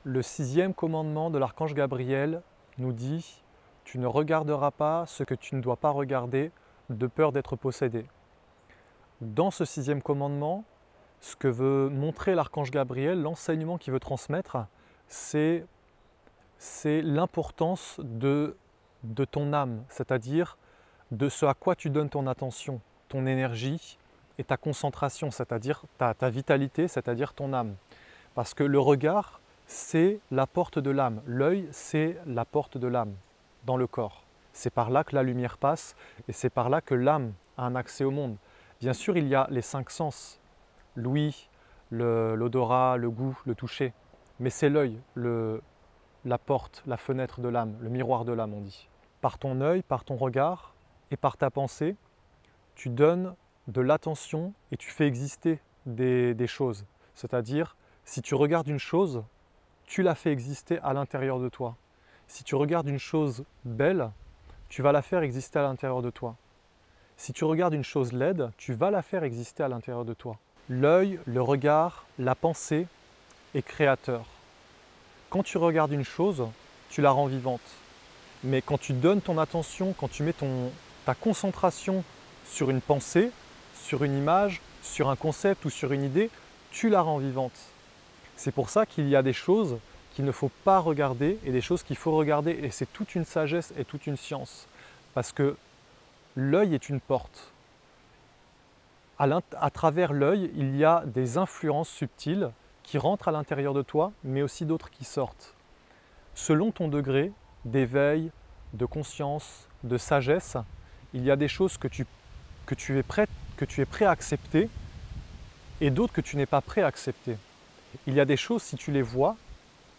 Le sixième commandement de l'archange Gabriel nous dit « Tu ne regarderas pas ce que tu ne dois pas regarder de peur d'être possédé ». Dans ce sixième commandement, ce que veut montrer l'archange Gabriel, l'enseignement qu'il veut transmettre, c'est l'importance de ton âme, c'est-à-dire de ce à quoi tu donnes ton attention, ton énergie et ta concentration, c'est-à-dire ta vitalité, c'est-à-dire ton âme. Parce que le regard, c'est la porte de l'âme. L'œil, c'est la porte de l'âme dans le corps. C'est par là que la lumière passe et c'est par là que l'âme a un accès au monde. Bien sûr, il y a les cinq sens, l'ouïe, l'odorat, le goût, le toucher. Mais c'est l'œil, la porte, la fenêtre de l'âme, le miroir de l'âme, on dit. Par ton œil, par ton regard et par ta pensée, tu donnes de l'attention et tu fais exister des choses. C'est-à-dire, si tu regardes une chose, tu la fais exister à l'intérieur de toi. Si tu regardes une chose belle, tu vas la faire exister à l'intérieur de toi. Si tu regardes une chose laide, tu vas la faire exister à l'intérieur de toi. L'œil, le regard, la pensée est créateur. Quand tu regardes une chose, tu la rends vivante. Mais quand tu donnes ton attention, quand tu mets ta concentration sur une pensée, sur une image, sur un concept ou sur une idée, tu la rends vivante. C'est pour ça qu'il y a des choses qu'il ne faut pas regarder et des choses qu'il faut regarder. Et c'est toute une sagesse et toute une science. Parce que l'œil est une porte. À travers l'œil, il y a des influences subtiles qui rentrent à l'intérieur de toi, mais aussi d'autres qui sortent. Selon ton degré d'éveil, de conscience, de sagesse, il y a des choses que tu es prêt à accepter et d'autres que tu n'es pas prêt à accepter. Il y a des choses, si tu les vois,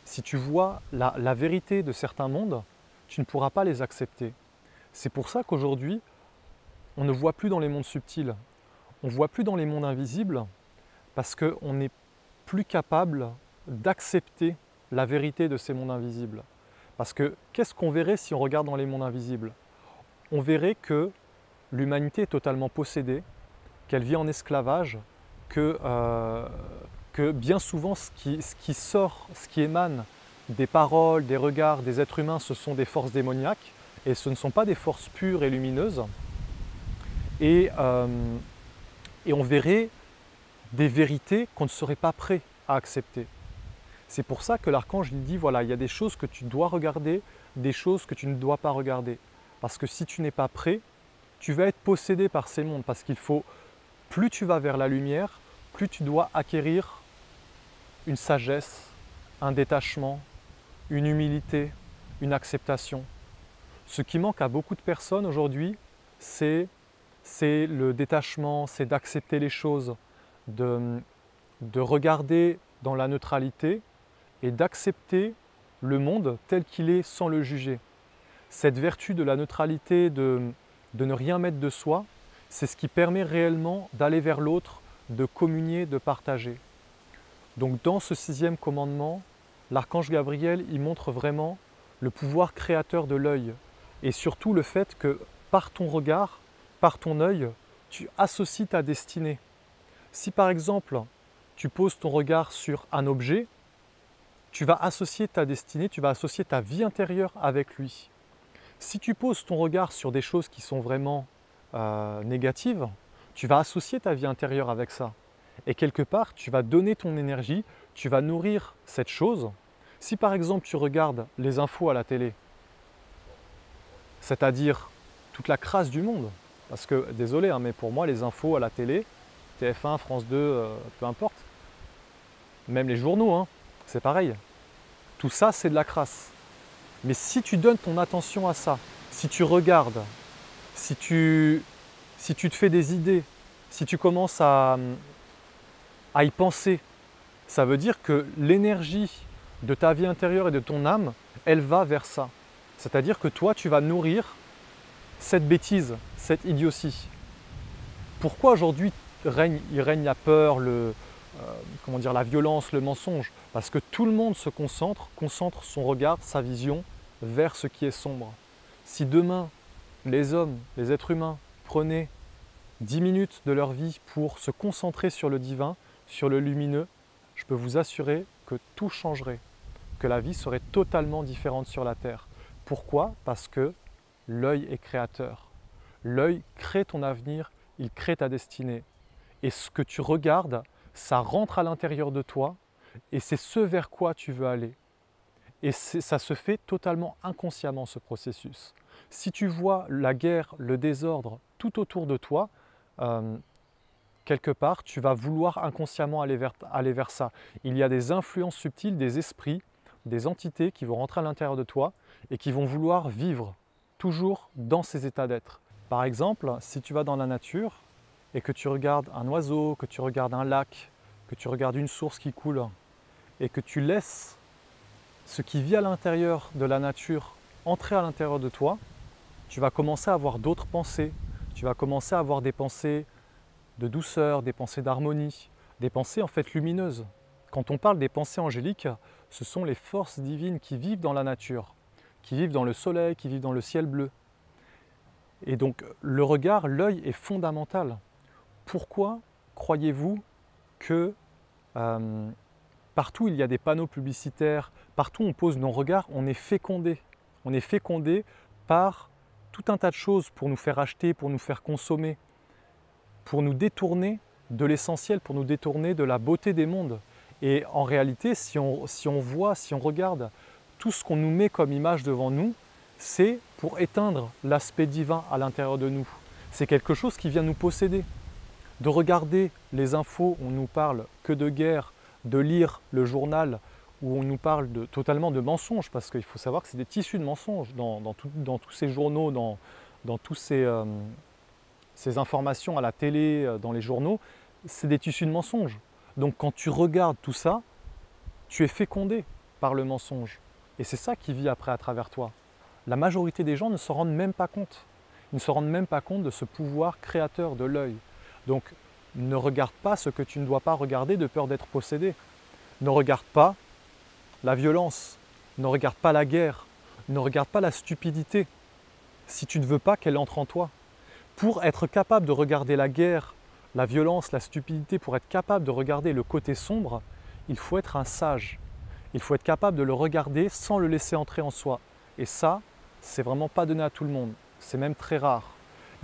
si tu vois la vérité de certains mondes, tu ne pourras pas les accepter. C'est pour ça qu'aujourd'hui, on ne voit plus dans les mondes subtils, on ne voit plus dans les mondes invisibles, parce qu'on n'est plus capable d'accepter la vérité de ces mondes invisibles. Parce que qu'est-ce qu'on verrait si on regarde dans les mondes invisibles? On verrait que l'humanité est totalement possédée, qu'elle vit en esclavage, que bien souvent ce qui sort, ce qui émane des paroles, des regards des êtres humains, ce sont des forces démoniaques et ce ne sont pas des forces pures et lumineuses. Et on verrait des vérités qu'on ne serait pas prêt à accepter. C'est pour ça que l'archange dit, voilà, il y a des choses que tu dois regarder, des choses que tu ne dois pas regarder. Parce que si tu n'es pas prêt, tu vas être possédé par ces mondes. Parce qu'il faut, plus tu vas vers la lumière, plus tu dois acquérir une sagesse, un détachement, une humilité, une acceptation. Ce qui manque à beaucoup de personnes aujourd'hui, c'est le détachement, c'est d'accepter les choses, de regarder dans la neutralité et d'accepter le monde tel qu'il est sans le juger. Cette vertu de la neutralité, de ne rien mettre de soi, c'est ce qui permet réellement d'aller vers l'autre, de communier, de partager. Donc dans ce sixième commandement, l'archange Gabriel il montre vraiment le pouvoir créateur de l'œil et surtout le fait que par ton regard, par ton œil, tu associes ta destinée. Si par exemple, tu poses ton regard sur un objet, tu vas associer ta destinée, tu vas associer ta vie intérieure avec lui. Si tu poses ton regard sur des choses qui sont vraiment négatives, tu vas associer ta vie intérieure avec ça. Et quelque part, tu vas donner ton énergie, tu vas nourrir cette chose. Si par exemple, tu regardes les infos à la télé, c'est-à-dire toute la crasse du monde, parce que, désolé, hein, mais pour moi, les infos à la télé, TF1, France 2, peu importe, même les journaux, hein, c'est pareil. Tout ça, c'est de la crasse. Mais si tu donnes ton attention à ça, si tu regardes, si tu te fais des idées, si tu commences à y penser, ça veut dire que l'énergie de ta vie intérieure et de ton âme, elle va vers ça. C'est-à-dire que toi, tu vas nourrir cette bêtise, cette idiotie. Pourquoi aujourd'hui il règne la peur, la violence, le mensonge? Parce que tout le monde se concentre son regard, sa vision vers ce qui est sombre. Si demain, les hommes, les êtres humains prenaient 10 minutes de leur vie pour se concentrer sur le divin, sur le lumineux, je peux vous assurer que tout changerait. que la vie serait totalement différente sur la terre. Pourquoi? Parce que l'œil est créateur. L'œil crée ton avenir, il crée ta destinée. Et ce que tu regardes, ça rentre à l'intérieur de toi et c'est ce vers quoi tu veux aller. Et ça se fait totalement inconsciemment, ce processus. Si tu vois la guerre, le désordre tout autour de toi, quelque part, tu vas vouloir inconsciemment aller vers ça. Il y a des influences subtiles, des esprits, des entités qui vont rentrer à l'intérieur de toi et qui vont vouloir vivre toujours dans ces états d'être. Par exemple, si tu vas dans la nature et que tu regardes un oiseau, que tu regardes un lac, que tu regardes une source qui coule et que tu laisses ce qui vit à l'intérieur de la nature entrer à l'intérieur de toi, tu vas commencer à avoir d'autres pensées. Tu vas commencer à avoir des pensées de douceur, des pensées d'harmonie, des pensées en fait lumineuses. Quand on parle des pensées angéliques, ce sont les forces divines qui vivent dans la nature, qui vivent dans le soleil, qui vivent dans le ciel bleu. Et donc le regard, l'œil est fondamental. Pourquoi croyez-vous que partout il y a des panneaux publicitaires, partout on pose nos regards, on est fécondé. On est fécondé par tout un tas de choses pour nous faire acheter, pour nous faire consommer, pour nous détourner de l'essentiel, pour nous détourner de la beauté des mondes. Et en réalité, si on voit, si on regarde tout ce qu'on nous met comme image devant nous, c'est pour éteindre l'aspect divin à l'intérieur de nous. C'est quelque chose qui vient nous posséder. De regarder les infos, on nous parle que de guerre, de lire le journal où on nous parle totalement de mensonges, parce qu'il faut savoir que c'est des tissus de mensonges dans tous ces journaux, dans tous ces informations à la télé, dans les journaux, c'est des tissus de mensonges. Donc quand tu regardes tout ça, tu es fécondé par le mensonge. Et c'est ça qui vit après à travers toi. La majorité des gens ne s'en rendent même pas compte. Ils ne se rendent même pas compte de ce pouvoir créateur de l'œil. Donc ne regarde pas ce que tu ne dois pas regarder de peur d'être possédé. Ne regarde pas la violence, ne regarde pas la guerre, ne regarde pas la stupidité, si tu ne veux pas qu'elle entre en toi. Pour être capable de regarder la guerre, la violence, la stupidité, pour être capable de regarder le côté sombre, il faut être un sage. Il faut être capable de le regarder sans le laisser entrer en soi. Et ça, c'est vraiment pas donné à tout le monde. C'est même très rare.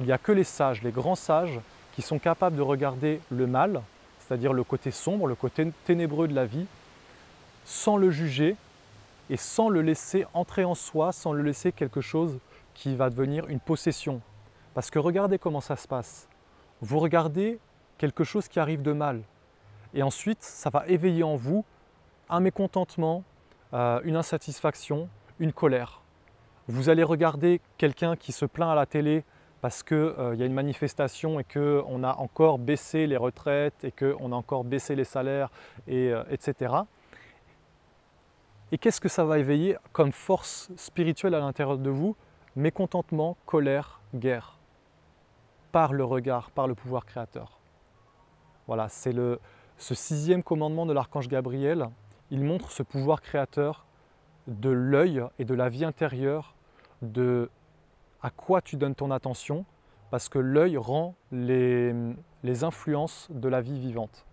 Il n'y a que les sages, les grands sages, qui sont capables de regarder le mal, c'est-à-dire le côté sombre, le côté ténébreux de la vie, sans le juger et sans le laisser entrer en soi, sans le laisser quelque chose qui va devenir une possession. Parce que regardez comment ça se passe. Vous regardez quelque chose qui arrive de mal et ensuite ça va éveiller en vous un mécontentement, une insatisfaction, une colère. Vous allez regarder quelqu'un qui se plaint à la télé parce qu'il y a une manifestation et qu'on a encore baissé les retraites et qu'on a encore baissé les salaires, etc. Et qu'est-ce que ça va éveiller comme force spirituelle à l'intérieur de vous? Mécontentement, colère, guerre. Par le regard, par le pouvoir créateur. Voilà, c'est ce 6e commandement de l'archange Gabriel. Il montre ce pouvoir créateur de l'œil et de la vie intérieure, de à quoi tu donnes ton attention, parce que l'œil rend les influences de la vie vivante.